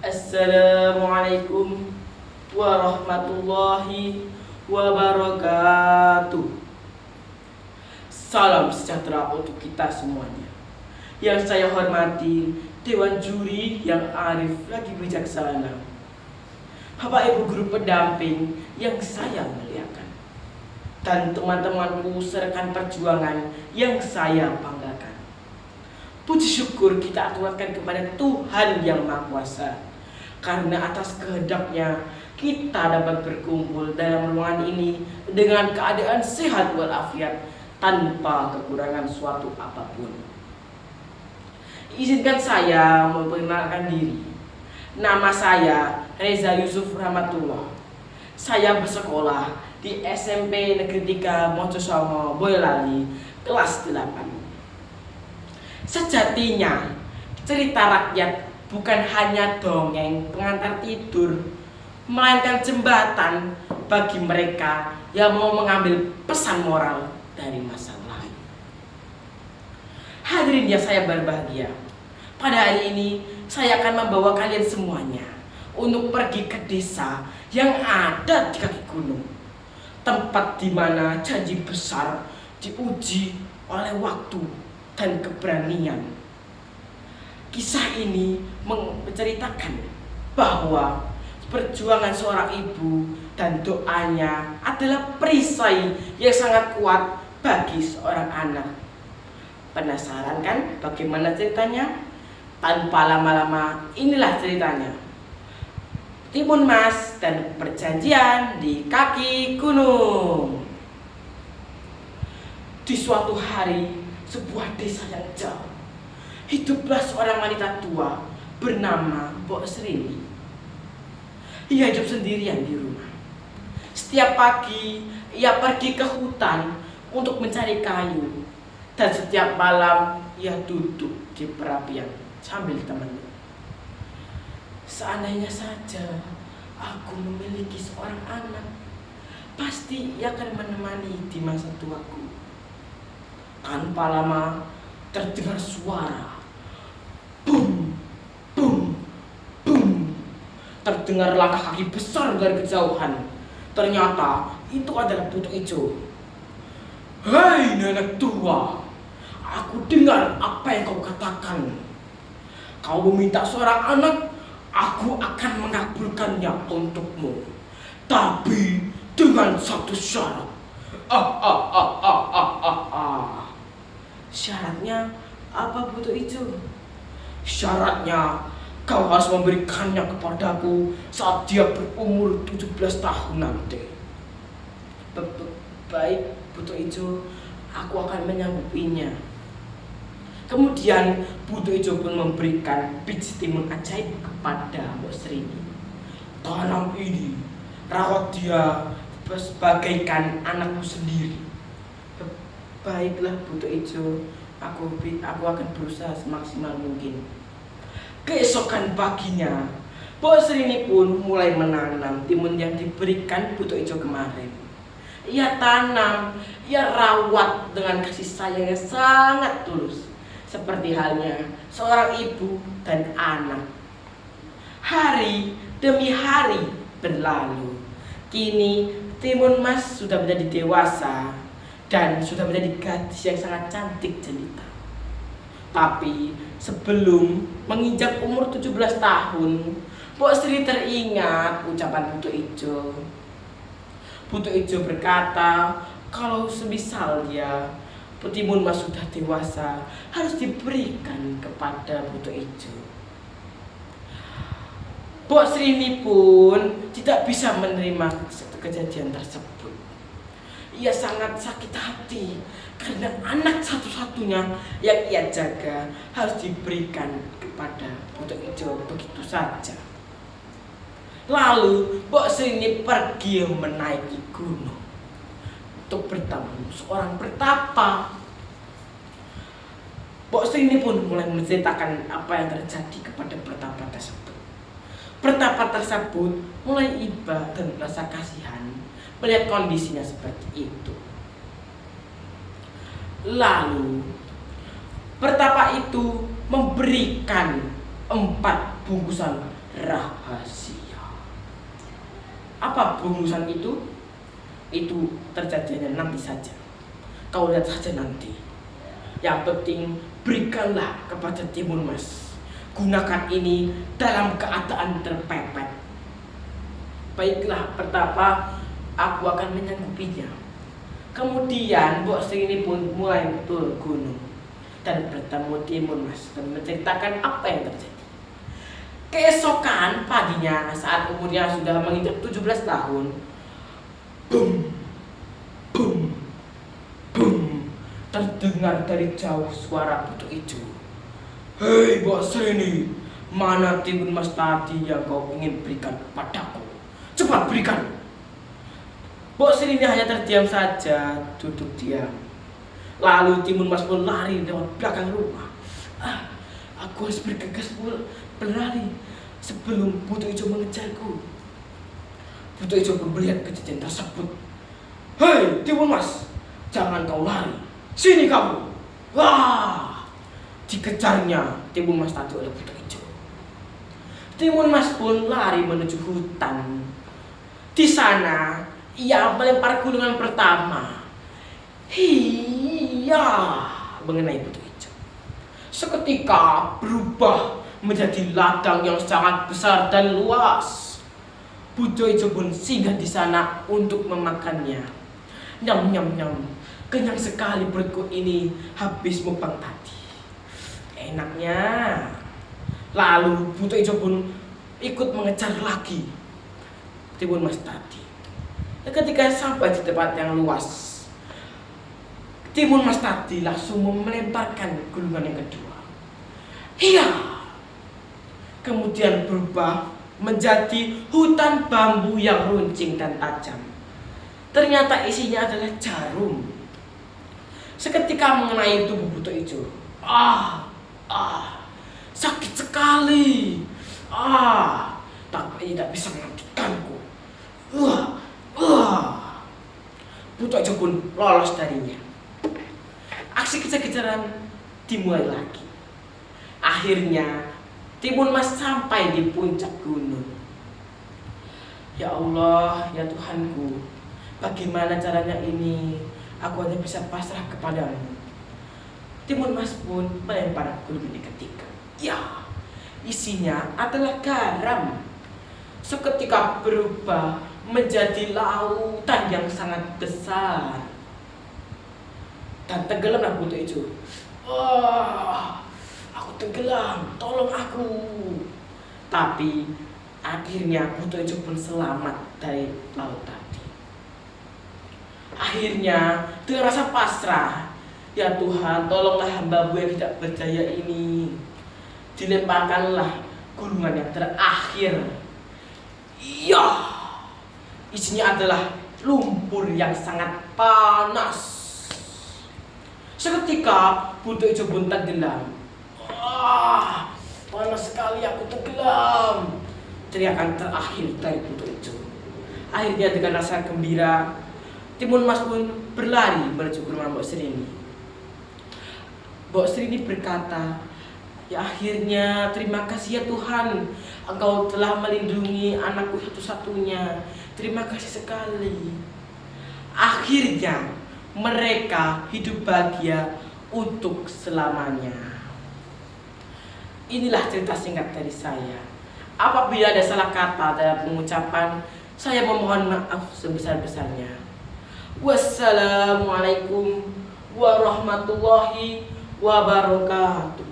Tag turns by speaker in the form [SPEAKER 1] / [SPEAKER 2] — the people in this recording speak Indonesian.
[SPEAKER 1] Assalamualaikum warahmatullahi wabarakatuh. Salam sejahtera untuk kita semuanya. Yang saya hormati Dewan Juri yang arif lagi bijaksana, Bapak Ibu guru pendamping yang saya muliakan, dan teman-temanku serekan perjuangan yang saya banggakan. Puji syukur kita aturkan kepada Tuhan Yang Maha Kuasa, karena atas kehendaknya kita dapat berkumpul dalam ruangan ini dengan keadaan sehat walafiat tanpa kekurangan suatu apapun. Izinkan saya memperkenalkan diri. Nama saya Reza Yusuf Rahmatullah. Saya bersekolah di SMP Negeri 3 Mojosongo, Boyolali, kelas 8. Sejatinya cerita rakyat bukan hanya dongeng pengantar tidur, melainkan jembatan bagi mereka yang mau mengambil pesan moral dari masa lalu. Hadirin yang saya berbahagia, pada hari ini saya akan membawa kalian semuanya untuk pergi ke desa yang ada di kaki gunung, tempat di mana janji besar diuji oleh waktu dan keberanian. Kisah ini menceritakan bahwa perjuangan seorang ibu dan doanya adalah perisai yang sangat kuat bagi seorang anak. Penasaran kan bagaimana ceritanya? Tanpa lama-lama, inilah ceritanya. Timun Mas dan perjanjian di kaki gunung. Di suatu hari, sebuah desa yang jauh, hiduplah seorang wanita tua bernama Mbok Srini. Ia hidup sendirian di rumah. Setiap pagi ia pergi ke hutan untuk mencari kayu, dan setiap malam ia duduk di perapian sambil temannya. Seandainya saja aku memiliki seorang anak, pasti ia akan menemani di masa tuaku. Tanpa lama terdengar suara bum, bum, bum. Terdengar langkah kaki besar dari kejauhan. Ternyata itu adalah Buto Ijo. "Hei nenek tua, aku dengar apa yang kau katakan. Kau meminta seorang anak, aku akan mengabulkannya untukmu. Tapi dengan satu syarat." "Syaratnya apa, Buto Ijo?" "Syaratnya kau harus memberikannya kepadaku saat dia berumur 17 tahun nanti." Baik, Buto Ijo, aku akan menyanggupinya." Kemudian Buto Ijo pun memberikan biji timun ajaib kepada Mbok Srini. "Tanam ini, rawat dia sebagaikan anakmu sendiri." "Baiklah Buto Ijo, aku akan berusaha semaksimal mungkin." Keesokan paginya, Mbok Srini pun mulai menanam timun yang diberikan Buto Ijo kemarin. Ia tanam, ia rawat dengan kasih sayang yang sangat tulus, seperti halnya seorang ibu dan anak. Hari demi hari berlalu. Kini Timun Mas sudah menjadi dewasa dan sudah menjadi gadis yang sangat cantik jelita. Tapi sebelum menginjak umur 17 tahun, Mbok Sri teringat ucapan Buto Ijo. Buto Ijo berkata kalau semisal dia Timun Mas sudah dewasa, harus diberikan kepada Buto Ijo. Mbok Srini pun tidak bisa menerima kejadian tersebut. Ia sangat sakit hati karena anak satu-satunya yang ia jaga harus diberikan kepada Buto Ijo begitu saja. Lalu Mbok Srini pergi menaiki gunung untuk bertemu seorang pertapa. Mbok Srini pun mulai menceritakan apa yang terjadi kepada pertapa tersebut. Pertapa tersebut mulai iba dan merasa kasihan melihat kondisinya seperti itu. Lalu pertapa itu memberikan 4 bungkusan rahasia. Apa perumusan itu? Itu terjadinya nanti saja. Kau lihat saja nanti. Yang penting berikanlah kepada Timun Mas. Gunakan ini dalam keadaan terpepet. Baiklah, pertapa aku akan menyanggupinya. Kemudian Mbok Sri ini pun mulai turun gunung dan bertemu Timun Mas dan menceritakan apa yang terjadi. Keesokan paginya saat umurnya sudah menginjak 17 tahun, boom, boom, boom, terdengar dari jauh suara Buto Ijo. Hei Mbok Sri ini, mana Timun Mas tadi yang kau ingin berikan kepadaku? Cepat berikan. Mbok Sri ini hanya terdiam saja, duduk diam. Lalu Timun Mas pun lari lewat belakang rumah. Aku harus bergegas berlari sebelum Buto Ijo mengejarku. Buto Ijo pun melihat kejadian tersebut. Hei Timun Mas, jangan kau lari. Sini kamu. Wah! Dikejarnya Timun Mas tadi oleh Buto Ijo. Timun Mas pun lari menuju hutan. Di sana ia melempar gulungan pertama. Iya, mengenai Buto Ijo. Seketika berubah menjadi ladang yang sangat besar dan luas. Buto Ijo pun singgah di sana untuk memakannya. Nyam nyam nyam, kenyang sekali perutku ini habis mukbang tadi. Enaknya. Lalu Buto Ijo pun ikut mengejar lagi Timun Mas tadi. Ketika sampai di tempat yang luas, Timun Mas tadi langsung melemparkan gulungan yang kedua. Iya. Kemudian berubah menjadi hutan bambu yang runcing dan tajam. Ternyata isinya adalah jarum. Seketika mengenai tubuh Buto Ijo. Sakit sekali. Tapi ini tidak bisa mematikanku. Buto Ijo pun lolos darinya. Aksi kejar-kejaran dimulai lagi. Akhirnya Timun Mas sampai di puncak gunung. Ya Allah, ya Tuhanku, bagaimana caranya ini? Aku hanya bisa pasrah kepadamu. Timun Mas pun melempar gulungan ketiga. Ya, isinya adalah garam. Seketika berubah menjadi lautan yang sangat besar. Dan tenggelamlah Buto Ijo. Aku tenggelam, tolong aku. Tapi akhirnya Buto Ijo pun selamat dari laut tadi. Akhirnya dengan rasa pasrah, ya Tuhan, tolonglah hamba-Mu yang tidak berdaya ini. Dilemparkanlah gulungan yang terakhir. Iya, isinya adalah lumpur yang sangat panas. Seketika Buto Ijo pun tenggelam. Panas sekali, aku tenggelam. Teriakan terakhir dari Buto Ijo. Akhirnya dengan rasa gembira, Timun Mas pun berlari menuju ke rumah Mbok Sri ini. Mbok Sri ini berkata, ya akhirnya terima kasih ya Tuhan, Engkau telah melindungi anakku satu-satunya. Terima kasih sekali. Akhirnya mereka hidup bahagia untuk selamanya. Inilah cerita singkat dari saya. Apabila ada salah kata dalam pengucapan, saya memohon maaf sebesar-besarnya. Wassalamualaikum warahmatullahi wabarakatuh.